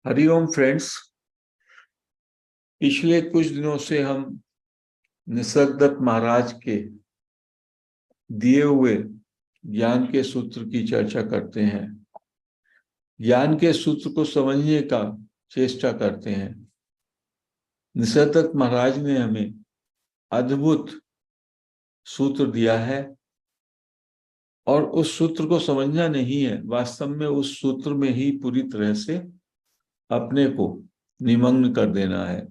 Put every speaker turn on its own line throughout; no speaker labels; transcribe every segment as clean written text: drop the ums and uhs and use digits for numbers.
Hariom friends. पिछले कुछ दिनों से हम निसर्गदत्त महाराज के दिए हुए ज्ञान के सूत्र की चर्चा करते हैं, ज्ञान के सूत्र को समझने का चेष्टा करते हैं। निसर्गदत्त महाराज ने हमें अद्भुत सूत्र दिया है और उस सूत्र को समझना नहीं है, वास्तव में उस सूत्र में ही पूरी तरह से अपने को निमग्न कर देना है।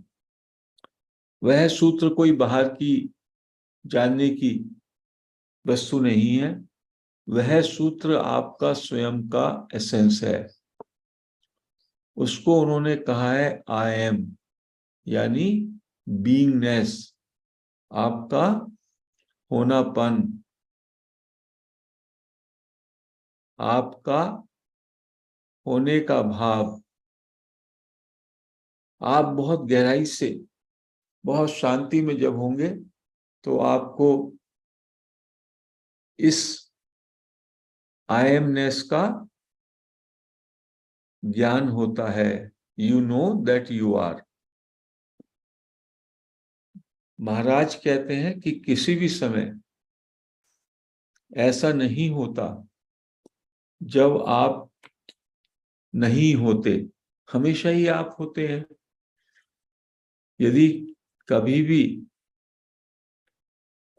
वह सूत्र कोई बाहर की जानने की वस्तु नहीं है, वह सूत्र आपका स्वयं का एसेंस है। उसको उन्होंने कहा है आई एम, यानी बीइंगनेस, आपका होनापन, आपका होने का भाव। आप बहुत गहराई से, बहुत शांति में जब होंगे तो आपको इस आई एमनेस का ज्ञान होता है। You know that you are. महाराज कहते हैं कि किसी भी समय ऐसा नहीं होता जब आप नहीं होते, हमेशा ही आप होते हैं। यदि कभी भी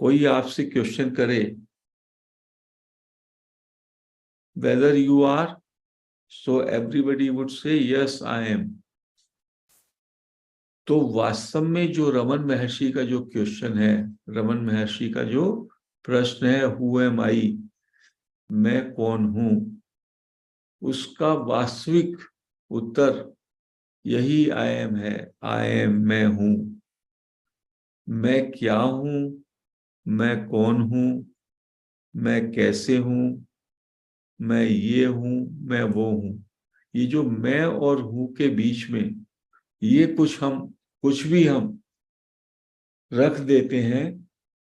कोई आपसे क्वेश्चन करे whether you are, so everybody would say yes I am, तो वास्तव में जो रमन महर्षि का जो क्वेश्चन है, रमन महर्षि का जो प्रश्न है, हु एम आई, मैं कौन हूं, उसका वास्तविक उत्तर यही आई एम है। आई एम, मैं हूं। मैं क्या हूं, मैं कौन हूं, मैं कैसे हूं, मैं ये हूं, मैं वो हूं। ये जो मैं और हूं के बीच में ये कुछ भी हम रख देते हैं,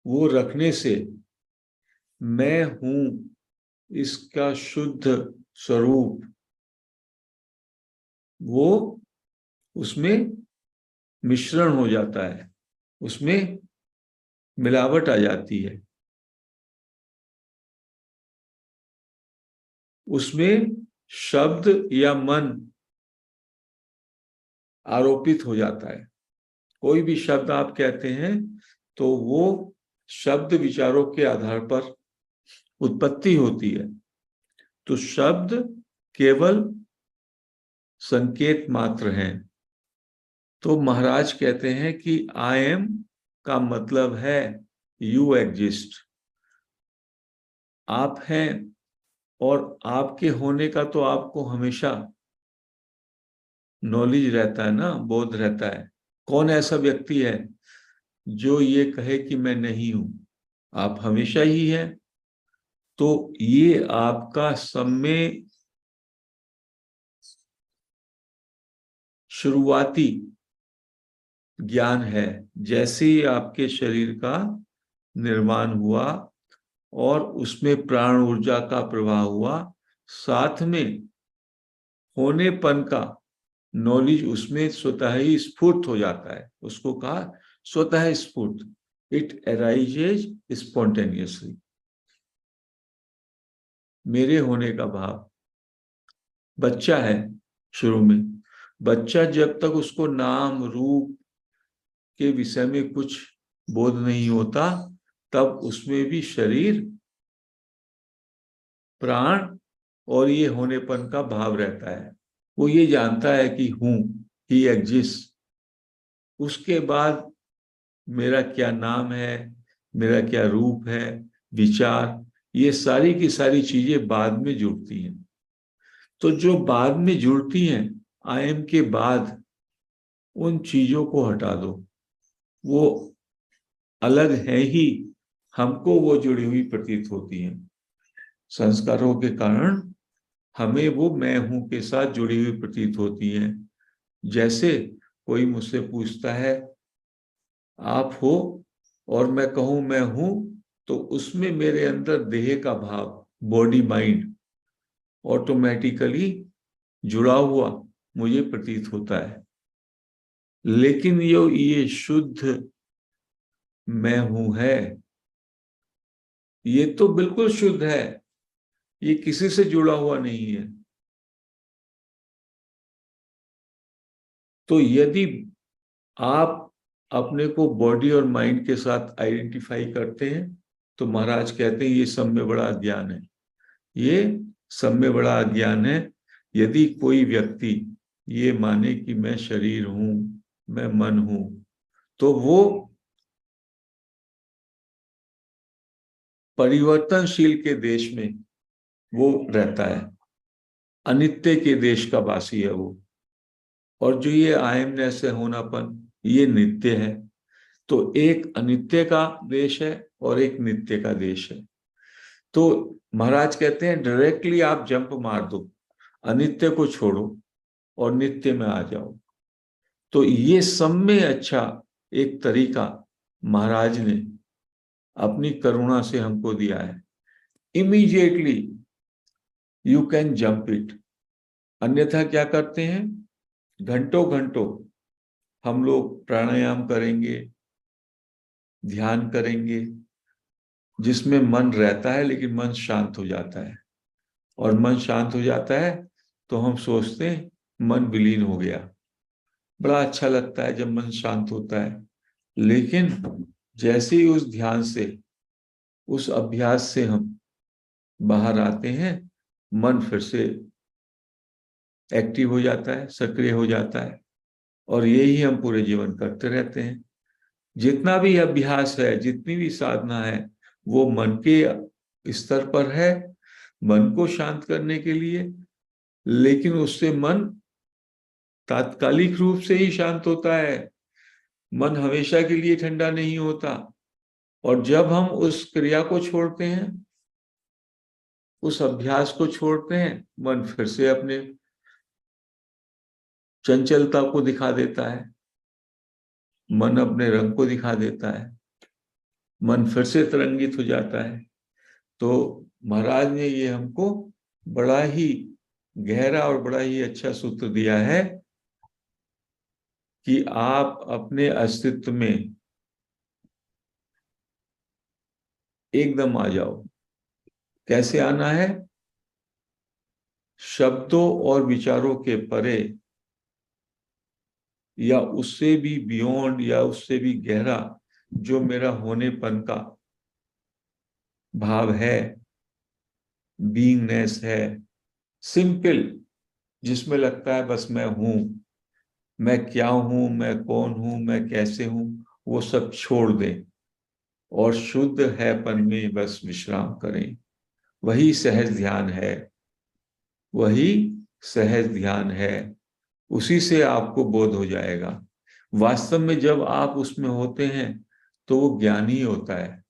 वो रखने से मैं हूं इसका शुद्ध स्वरूप वो उसमें मिश्रण हो जाता है, उसमें मिलावट आ जाती है, उसमें शब्द या मन आरोपित हो जाता है। कोई भी शब्द आप कहते हैं तो वो शब्द विचारों के आधार पर उत्पत्ति होती है। तो शब्द केवल संकेत मात्र हैं। तो महाराज कहते हैं कि आई एम का मतलब है यू एग्जिस्ट, आप हैं। और आपके होने का तो आपको हमेशा नॉलेज रहता है ना, बोध रहता है। कौन ऐसा व्यक्ति है जो ये कहे कि मैं नहीं हूं? आप हमेशा ही है। तो ये आपका समय शुरुआती ज्ञान है। जैसे ही आपके शरीर का निर्माण हुआ और उसमें प्राण ऊर्जा का प्रवाह हुआ, साथ में होनेपन का नॉलेज उसमें स्वतः ही स्फूर्त हो जाता है। उसको कहा स्वतः स्फूर्त, इट अराइजेज स्पॉन्टेनियसली। मेरे होने का भाव। बच्चा है, शुरू में बच्चा जब तक उसको नाम रूप के विषय में कुछ बोध नहीं होता, तब उसमें भी शरीर, प्राण और ये होनेपन का भाव रहता है। वो ये जानता है कि हूं, ही एग्जिस्ट। उसके बाद मेरा क्या नाम है, मेरा क्या रूप है, विचार, ये सारी की सारी चीजें बाद में जुड़ती हैं। तो जो बाद में जुड़ती हैं आई एम के बाद, उन चीजों को हटा दो। वो अलग है ही, हमको वो जुड़ी हुई प्रतीत होती हैं। संस्कारों के कारण हमें वो मैं हूं के साथ जुड़ी हुई प्रतीत होती हैं। जैसे कोई मुझसे पूछता है आप हो, और मैं कहूं मैं हूं, तो उसमें मेरे अंदर देह का भाव, बॉडी माइंड ऑटोमेटिकली जुड़ा हुआ मुझे प्रतीत होता है। लेकिन ये शुद्ध मैं हूं है, ये तो बिल्कुल शुद्ध है, ये किसी से जुड़ा हुआ नहीं है। तो यदि आप अपने को बॉडी और माइंड के साथ आइडेंटिफाई करते हैं, तो महाराज कहते हैं ये सब में बड़ा अज्ञान है, ये सब में बड़ा अज्ञान है। यदि कोई व्यक्ति ये माने कि मैं शरीर हूं, मैं मन हूं, तो वो परिवर्तनशील के देश में वो रहता है, अनित्य के देश का वासी है वो। और जो ये आयमनेस है, होनापन, ये नित्य है। तो एक अनित्य का देश है और एक नित्य का देश है। तो महाराज कहते हैं डायरेक्टली आप जंप मार दो, अनित्य को छोड़ो और नित्य में आ जाओ। तो ये सब में अच्छा एक तरीका महाराज ने अपनी करुणा से हमको दिया है। Immediately you can jump it. अन्यथा क्या करते हैं, घंटों घंटों हम लोग प्राणायाम करेंगे, ध्यान करेंगे, जिसमें मन रहता है लेकिन मन शांत हो जाता है। और मन शांत हो जाता है तो हम सोचते हैं मन विलीन हो गया। बड़ा अच्छा लगता है जब मन शांत होता है। लेकिन जैसे ही उस ध्यान से, उस अभ्यास से हम बाहर आते हैं, मन फिर से एक्टिव हो जाता है, सक्रिय हो जाता है। और यही हम पूरे जीवन करते रहते हैं। जितना भी अभ्यास है, जितनी भी साधना है, वो मन के स्तर पर है, मन को शांत करने के लिए। लेकिन उससे मन तात्कालिक रूप से ही शांत होता है, मन हमेशा के लिए ठंडा नहीं होता। और जब हम उस क्रिया को छोड़ते हैं, उस अभ्यास को छोड़ते हैं, मन फिर से अपने चंचलता को दिखा देता है, मन अपने रंग को दिखा देता है, मन फिर से तरंगित हो जाता है। तो महाराज ने ये हमको बड़ा ही गहरा और बड़ा ही अच्छा सूत्र दिया है कि आप अपने अस्तित्व में एकदम आ जाओ। कैसे आना है? शब्दों और विचारों के परे, या उससे भी बियॉन्ड, या उससे भी गहरा जो मेरा होनेपन का भाव है, बीइंगनेस है, सिंपल, जिसमें लगता है बस मैं हूं, मैं क्या हूं, मैं कौन हूं, मैं कैसे हूं, वो सब छोड़ दें और शुद्ध हैपन में बस विश्राम करें। वही सहज ध्यान है, वही सहज ध्यान है। उसी से आपको बोध हो जाएगा। वास्तव में जब आप उसमें होते हैं तो वो ज्ञान ही होता है।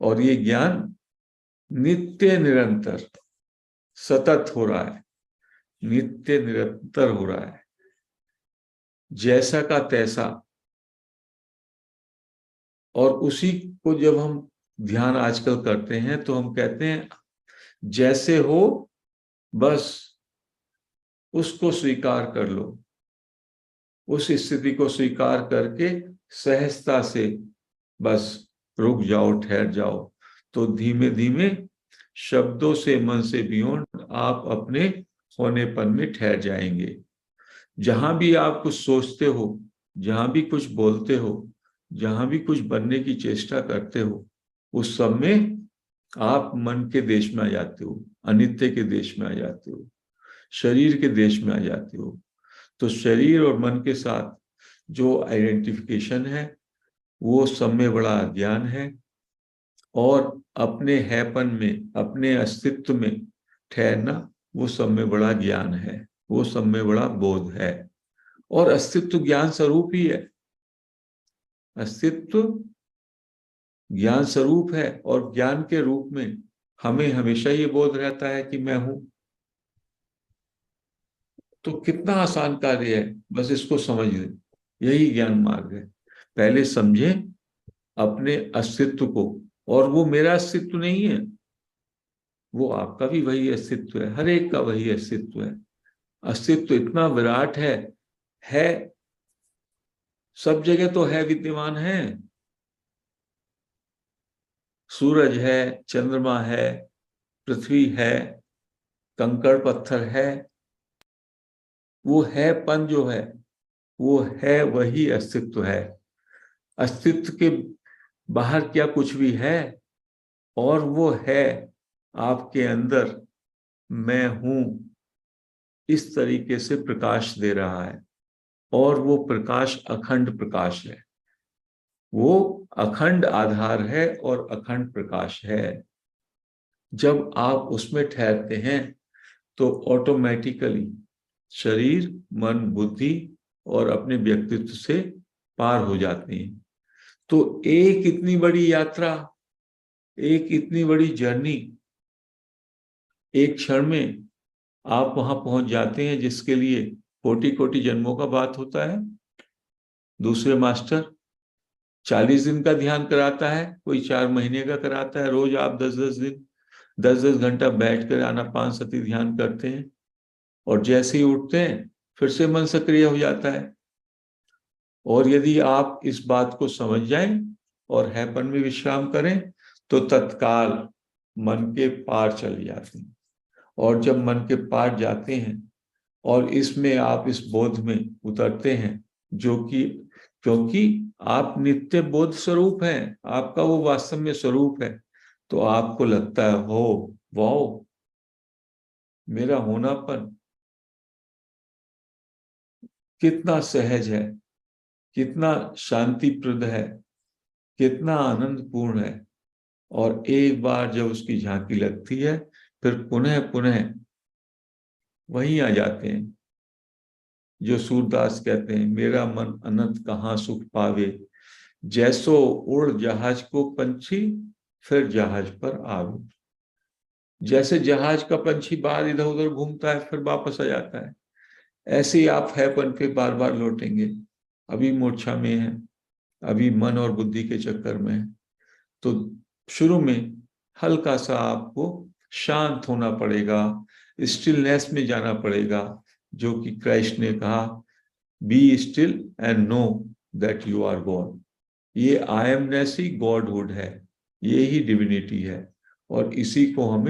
और ये ज्ञान नित्य निरंतर सतत हो रहा है, नित्य निरंतर हो रहा है, जैसा का तैसा। और उसी को जब हम ध्यान आजकल करते हैं तो हम कहते हैं जैसे हो बस उसको स्वीकार कर लो, उस स्थिति को स्वीकार करके सहजता से बस रुक जाओ, ठहर जाओ। तो धीमे धीमे शब्दों से, मन से बियॉन्ड आप अपने होनेपन में ठहर जाएंगे। जहां भी आप कुछ सोचते हो, जहां भी कुछ बोलते हो, जहां भी कुछ बनने की चेष्टा करते हो, उस सब में आप मन के देश में आ जाते हो, अनित्य के देश में आ जाते हो, शरीर के देश में आ जाते हो। तो शरीर और मन के साथ जो आइडेंटिफिकेशन है वो सब में बड़ा अज्ञान है। और अपने हैपन में, अपने अस्तित्व में ठहरना, वो सब में बड़ा ज्ञान है, वो सब में बड़ा बोध है। और अस्तित्व ज्ञान स्वरूप ही है, अस्तित्व ज्ञान स्वरूप है। और ज्ञान के रूप में हमें हमेशा ये बोध रहता है कि मैं हूं। तो कितना आसान कार्य है, बस इसको समझ लें, यही ज्ञान मार्ग है। पहले समझें अपने अस्तित्व को। और वो मेरा अस्तित्व नहीं है, वो आपका भी वही अस्तित्व है, हर एक का वही अस्तित्व है। अस्तित्व तो इतना विराट है सब जगह तो है, विद्यमान है। सूरज है, चंद्रमा है, पृथ्वी है, कंकड़ पत्थर है। वो है पन जो है, वो है, वही अस्तित्व है। अस्तित्व के बाहर क्या कुछ भी है? और वो है आपके अंदर, मैं हूं, इस तरीके से प्रकाश दे रहा है। और वो प्रकाश अखंड प्रकाश है, वो अखंड आधार है और अखंड प्रकाश है। जब आप उसमें ठहरते हैं तो ऑटोमेटिकली शरीर, मन, बुद्धि और अपने व्यक्तित्व से पार हो जाते हैं। तो एक इतनी बड़ी यात्रा, एक इतनी बड़ी जर्नी, एक क्षण में आप वहां पहुंच जाते हैं जिसके लिए कोटि कोटि जन्मों का बात होता है। दूसरे मास्टर 40 दिन का ध्यान कराता है, कोई 4 महीने का कराता है। रोज आप 10-10 दिन 10-10 घंटा बैठ कर आनापानसति ध्यान करते हैं, और जैसे ही उठते हैं फिर से मन सक्रिय हो जाता है। और यदि आप इस बात को समझ जाएं और हैपन में विश्राम करें तो तत्काल मन के पार चले जाते हैं। और जब मन के पार जाते हैं और इसमें आप इस बोध में उतरते हैं, जो कि क्योंकि आप नित्य बोध स्वरूप हैं, आपका वो वास्तव में स्वरूप है, तो आपको लगता है हो वाओ, मेरा होनापन कितना सहज है, कितना शांतिप्रद है, कितना आनंदपूर्ण है। और एक बार जब उसकी झांकी लगती है फिर पुनः पुनः वहीं आ जाते हैं जो सूरदास कहते हैं, मेरा मन अनंत कहाँ सुख पावे, जैसो उड़ जहाज को पंछी फिर जहाज पर आवे। जैसे जहाज का पंछी बार इधर उधर घूमता है फिर वापस आ जाता है, ऐसे ही आप हैपन पे बार बार लौटेंगे। अभी मूर्छा में है, अभी मन और बुद्धि के चक्कर में है, तो शुरू में हल्का सा आपको शांत होना पड़ेगा, स्टिलनेस में जाना पड़ेगा, जो कि कृष्ण ने कहा, be still and know that you are God. ये आई एमनेस ही गॉडहुड है, ये ही डिविनिटी है। और इसी को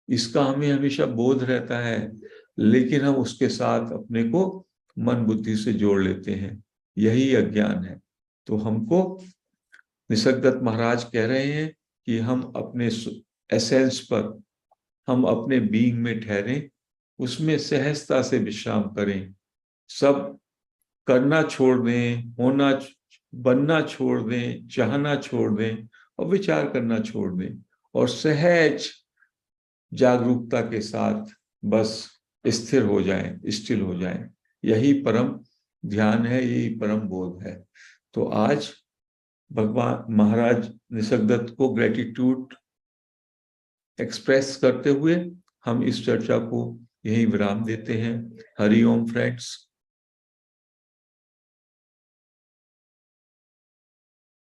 इसका हमें हमेशा बोध रहता है, लेकिन हम उसके साथ अपने को मन बुद्धि से जोड़ लेते हैं, यही अज्ञान है। तो हमको निसर्गदत्त महाराज कह रहे हैं कि हम अपने एसेंस पर, हम अपने बीइंग में ठहरें, उसमें सहजता से विश्राम करें, सब करना छोड़ दें, बनना छोड़ दें, चाहना छोड़ दें और विचार करना छोड़ दें, और सहज जागरूकता के साथ बस स्थिर हो जाएं, स्टिल हो जाएं। यही परम ध्यान है, यही परम बोध है। तो आज भगवान महाराज निसर्गदत्त को ग्रेटिट्यूड एक्सप्रेस करते हुए हम इस चर्चा को यही विराम देते हैं। हरि ओम फ्रेंड्स।